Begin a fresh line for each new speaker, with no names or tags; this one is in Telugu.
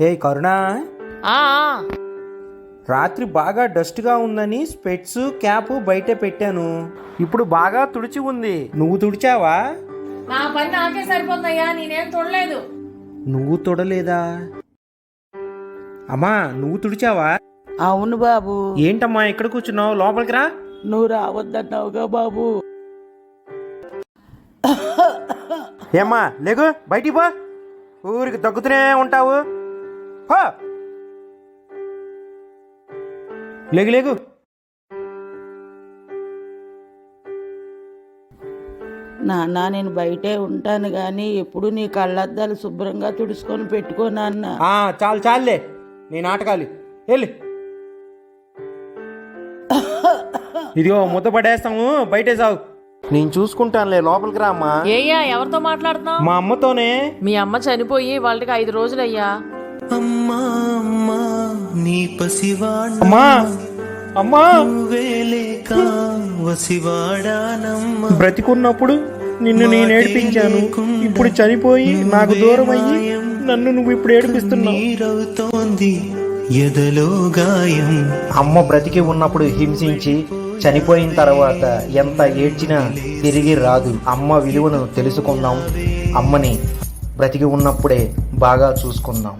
హే కరుణా,
ఆ
రాత్రి బాగా డస్ట్గా ఉందని స్పెట్స్ క్యాప్ బయటే పెట్టాను. ఇప్పుడు బాగా తుడిచి ఉంది. నువ్వు తుడిచావా?
నా పని నాకే సరిపోతుందయ్యా, నేనేం చూడలేదు.
నువ్వు తుడలేదా? అమ్మా నువ్వు తుడిచావా?
అవును బాబు.
ఏంటమ్మా ఇక్కడ కూర్చున్నావు? లోపలికి రా.
నువ్వు రావద్దన్నావుగా బాబు.
ఏమ్మా లేగు, బయటికి పో. ఊరికి దగ్గుతూనే ఉంటావు. పో. లేగు లేగు.
నాన్న నేను బయటే ఉంటాను కానీ ఎప్పుడు నీ కళ్ళద్దాలు శుభ్రంగా తుడుచుకొని పెట్టుకో నాన్న.
చాలు చాలులే, నేను ఆటకాలి. వెళ్ళి ఇదిగో ముద్ద పడేస్తాము, బయటే సాగు. నేను చూసుకుంటానులే, లోపలికి రా అమ్మా.
ఏయ్యా, ఎవరితో మాట్లాడుతున్నావు?
మా అమ్మతోనే.
మీ అమ్మ చనిపోయి వాళ్ళకి 5 రోజులయ్యా.
అమ్మా అమ్మా నీ పసివాడ
అమ్మా అమ్మా,
వేలేక వసివాడానమ్మా.
బ్రతికున్నప్పుడు నిన్ను నేను ఏడిపించాను, ఇప్పుడు చనిపోయి నాకు దూరం అయ్యి నన్ను నువ్వు ఇప్పుడు ఏడిపిస్తున్నావు.
నీరవుతోంది ఎదలో గాయం.
అమ్మ బ్రతికి ఉన్నప్పుడు హింసించి చనిపోయిన తర్వాత ఎంత ఏడ్చినా తిరిగి రాదు. అమ్మ విలువను తెలుసుకుందాం. అమ్మని బ్రతికి ఉన్నప్పుడే బాగా చూసుకుందాం.